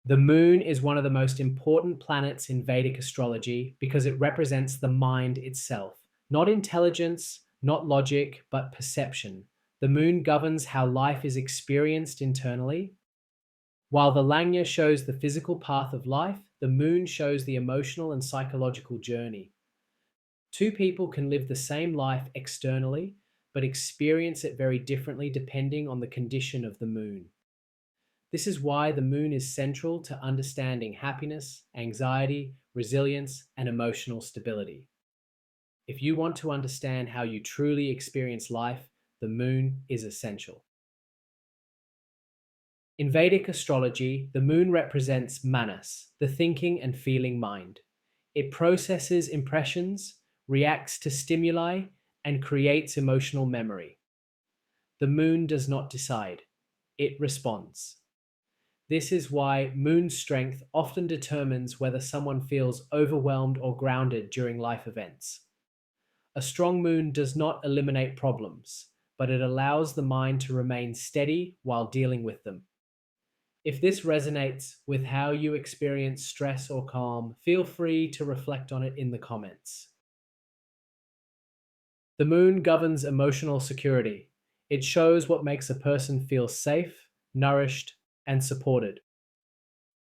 The moon is one of the most important planets in Vedic astrology because it represents the mind itself. Not intelligence, not logic, but perception. The moon governs how life is experienced internally. While the Lagna shows the physical path of life, the moon shows the emotional and psychological journey. Two people can live the same life externally, but experience it very differently depending on the condition of the moon. This is why the moon is central to understanding happiness, anxiety, resilience, and emotional stability. If you want to understand how you truly experience life, the moon is essential. In Vedic astrology, the moon represents manas, the thinking and feeling mind. It processes impressions, reacts to stimuli, and creates emotional memory. The moon does not decide, it responds. This is why moon strength often determines whether someone feels overwhelmed or grounded during life events. A strong moon does not eliminate problems, but it allows the mind to remain steady while dealing with them. If this resonates with how you experience stress or calm, feel free to reflect on it in the comments. The moon governs emotional security. It shows what makes a person feel safe, nourished, and supported.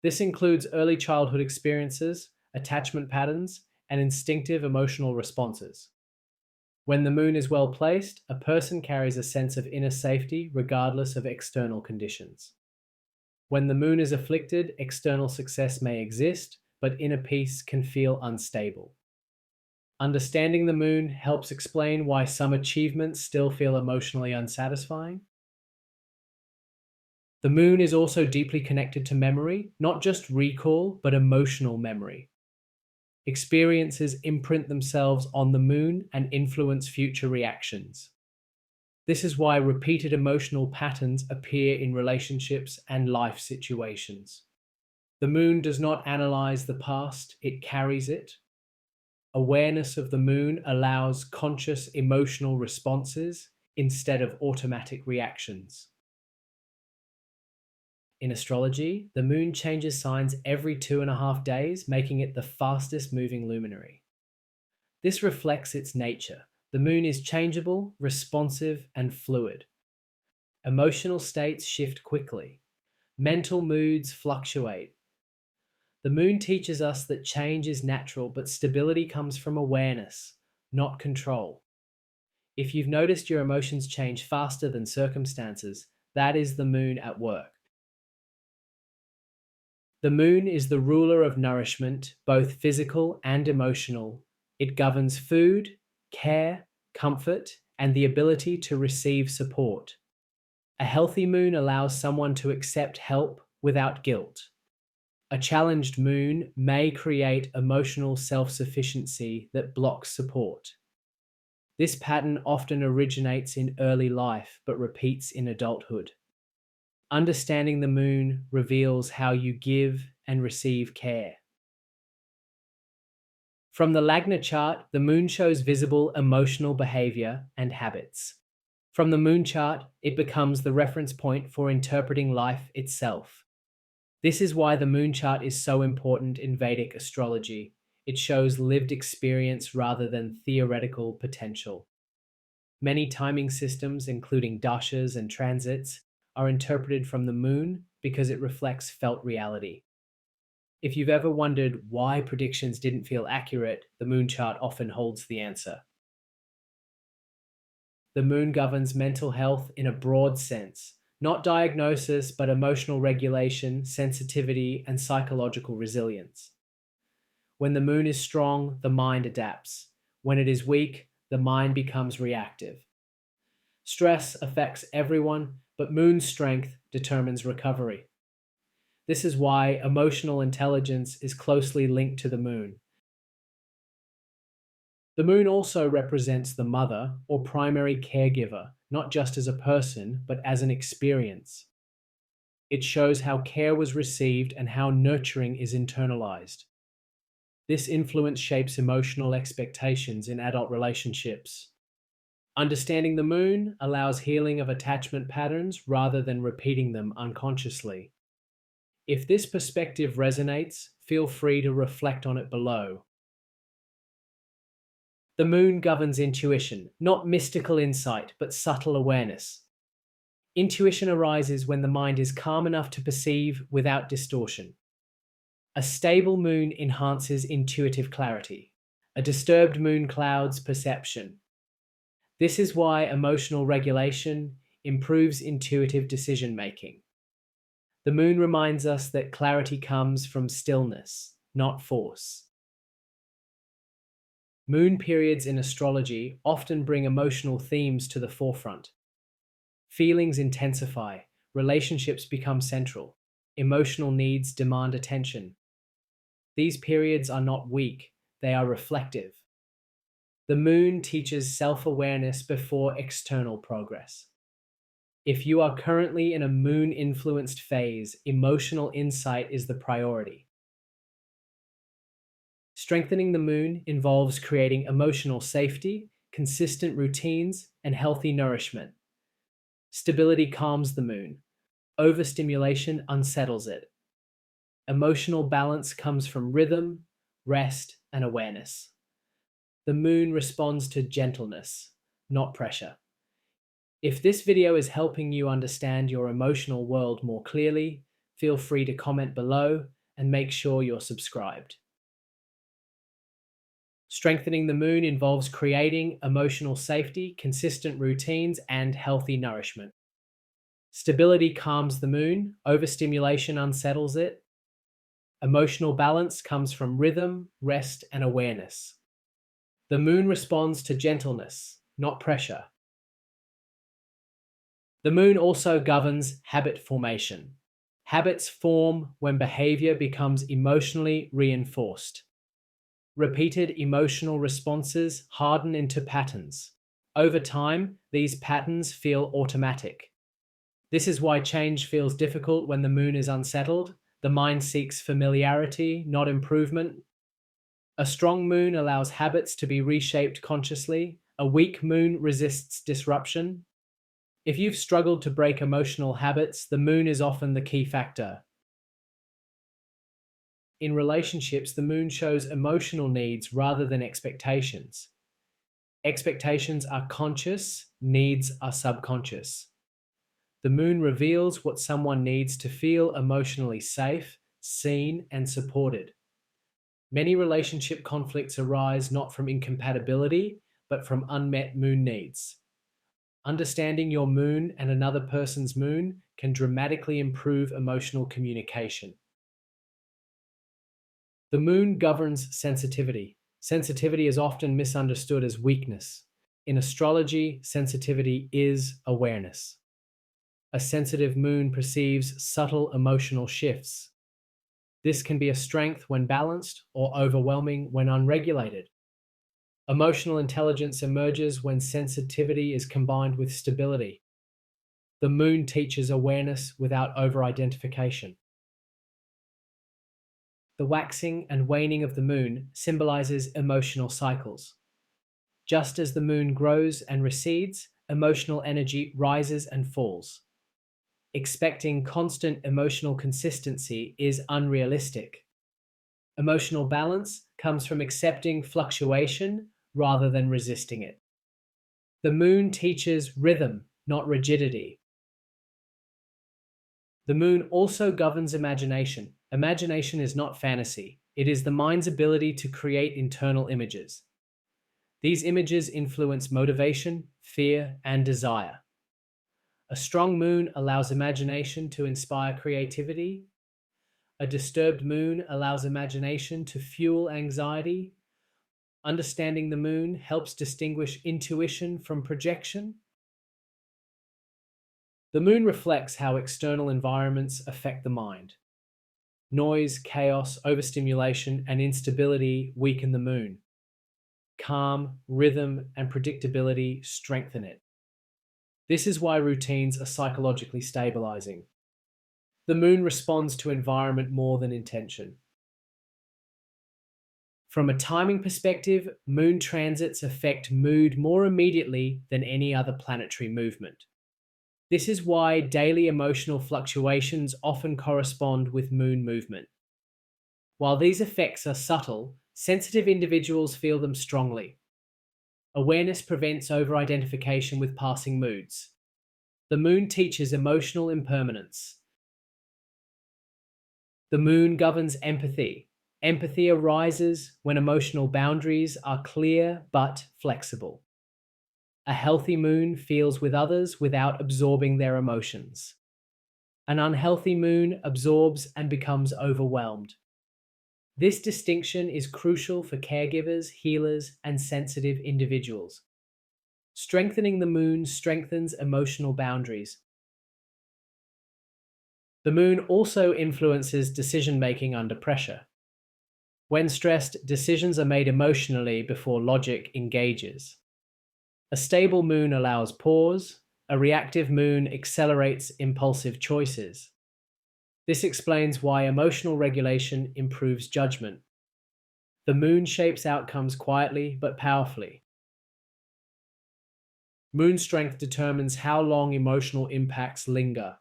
This includes early childhood experiences, attachment patterns, and instinctive emotional responses. When the moon is well placed, a person carries a sense of inner safety regardless of external conditions. When the moon is afflicted, external success may exist, but inner peace can feel unstable. Understanding the moon helps explain why some achievements still feel emotionally unsatisfying. The moon is also deeply connected to memory, not just recall, but emotional memory. Experiences imprint themselves on the moon and influence future reactions. This is why repeated emotional patterns appear in relationships and life situations. The moon does not analyze the past, it carries it. Awareness of the moon allows conscious emotional responses instead of automatic reactions. In astrology, the moon changes signs every 2.5 days, making it the fastest moving luminary. This reflects its nature. The moon is changeable, responsive, and fluid. Emotional states shift quickly. Mental moods fluctuate. The moon teaches us that change is natural, but stability comes from awareness, not control. If you've noticed your emotions change faster than circumstances, that is the moon at work. The moon is the ruler of nourishment, both physical and emotional. It governs food, care, comfort, and the ability to receive support. A healthy moon allows someone to accept help without guilt. A challenged moon may create emotional self-sufficiency that blocks support. This pattern often originates in early life but repeats in adulthood. Understanding the moon reveals how you give and receive care. From the Lagna chart, the moon shows visible emotional behavior and habits. From the moon chart, it becomes the reference point for interpreting life itself. This is why the moon chart is so important in Vedic astrology. It shows lived experience rather than theoretical potential. Many timing systems, including dashas and transits, are interpreted from the moon because it reflects felt reality. If you've ever wondered why predictions didn't feel accurate, the moon chart often holds the answer. The moon governs mental health in a broad sense, not diagnosis, but emotional regulation, sensitivity, and psychological resilience. When the moon is strong, the mind adapts. When it is weak, the mind becomes reactive. Stress affects everyone, but moon strength determines recovery. This is why emotional intelligence is closely linked to the moon. The moon also represents the mother or primary caregiver, not just as a person, but as an experience. It shows how care was received and how nurturing is internalized. This influence shapes emotional expectations in adult relationships. Understanding the moon allows healing of attachment patterns rather than repeating them unconsciously. If this perspective resonates, feel free to reflect on it below. The moon governs intuition, not mystical insight, but subtle awareness. Intuition arises when the mind is calm enough to perceive without distortion. A stable moon enhances intuitive clarity. A disturbed moon clouds perception. This is why emotional regulation improves intuitive decision making. The moon reminds us that clarity comes from stillness, not force. Moon periods in astrology often bring emotional themes to the forefront. Feelings intensify, relationships become central, emotional needs demand attention. These periods are not weak, they are reflective. The moon teaches self-awareness before external progress. If you are currently in a moon-influenced phase, emotional insight is the priority. Strengthening the moon involves creating emotional safety, consistent routines, and healthy nourishment. Stability calms the moon. Overstimulation unsettles it. Emotional balance comes from rhythm, rest, and awareness. The moon responds to gentleness, not pressure. If this video is helping you understand your emotional world more clearly, feel free to comment below and make sure you're subscribed. Strengthening the moon involves creating emotional safety, consistent routines, and healthy nourishment. Stability calms the moon, overstimulation unsettles it. Emotional balance comes from rhythm, rest, and awareness. The moon responds to gentleness, not pressure. The moon also governs habit formation. Habits form when behavior becomes emotionally reinforced. Repeated emotional responses harden into patterns. Over time, these patterns feel automatic. This is why change feels difficult when the moon is unsettled. The mind seeks familiarity, not improvement. A strong moon allows habits to be reshaped consciously. A weak moon resists disruption. If you've struggled to break emotional habits, the moon is often the key factor. In relationships, the moon shows emotional needs rather than expectations. Expectations are conscious, needs are subconscious. The moon reveals what someone needs to feel emotionally safe, seen, and supported. Many relationship conflicts arise not from incompatibility, but from unmet moon needs. Understanding your moon and another person's moon can dramatically improve emotional communication. The moon governs sensitivity. Sensitivity is often misunderstood as weakness. In astrology, sensitivity is awareness. A sensitive moon perceives subtle emotional shifts. This can be a strength when balanced or overwhelming when unregulated. Emotional intelligence emerges when sensitivity is combined with stability. The moon teaches awareness without over-identification. The waxing and waning of the moon symbolizes emotional cycles. Just as the moon grows and recedes, emotional energy rises and falls. Expecting constant emotional consistency is unrealistic. Emotional balance comes from accepting fluctuation rather than resisting it. The moon teaches rhythm, not rigidity. The moon also governs imagination. Imagination is not fantasy. It is the mind's ability to create internal images. These images influence motivation, fear, and desire. A strong moon allows imagination to inspire creativity. A disturbed moon allows imagination to fuel anxiety. Understanding the moon helps distinguish intuition from projection. The moon reflects how external environments affect the mind. Noise, chaos, overstimulation, and instability weaken the moon. Calm, rhythm, and predictability strengthen it. This is why routines are psychologically stabilizing. The moon responds to environment more than intention. From a timing perspective, moon transits affect mood more immediately than any other planetary movement. This is why daily emotional fluctuations often correspond with moon movement. While these effects are subtle, sensitive individuals feel them strongly. Awareness prevents over-identification with passing moods. The moon teaches emotional impermanence. The moon governs empathy. Empathy arises when emotional boundaries are clear but flexible. A healthy moon feels with others without absorbing their emotions. An unhealthy moon absorbs and becomes overwhelmed. This distinction is crucial for caregivers, healers, and sensitive individuals. Strengthening the moon strengthens emotional boundaries. The moon also influences decision making under pressure. When stressed, decisions are made emotionally before logic engages. A stable moon allows pause, a reactive moon accelerates impulsive choices. This explains why emotional regulation improves judgment. The moon shapes outcomes quietly but powerfully. Moon strength determines how long emotional impacts linger.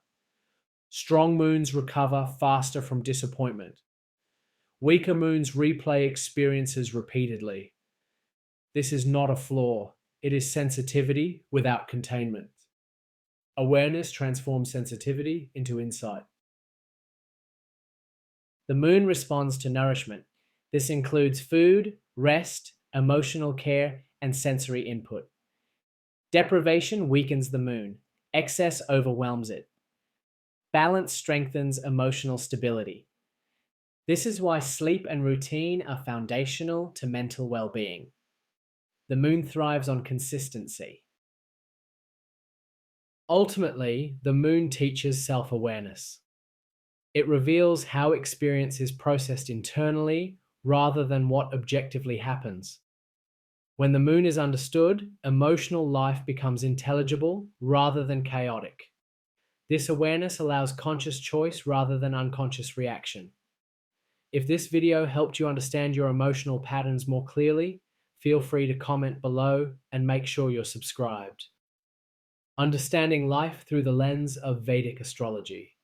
Strong moons recover faster from disappointment. Weaker moons replay experiences repeatedly. This is not a flaw, it is sensitivity without containment. Awareness transforms sensitivity into insight. The moon responds to nourishment. This includes food, rest, emotional care, and sensory input. Deprivation weakens the moon. Excess overwhelms it. Balance strengthens emotional stability. This is why sleep and routine are foundational to mental well-being. The moon thrives on consistency. Ultimately, the moon teaches self-awareness. It reveals how experience is processed internally rather than what objectively happens. When the moon is understood, emotional life becomes intelligible rather than chaotic. This awareness allows conscious choice rather than unconscious reaction. If this video helped you understand your emotional patterns more clearly, feel free to comment below and make sure you're subscribed. Understanding life through the lens of Vedic astrology.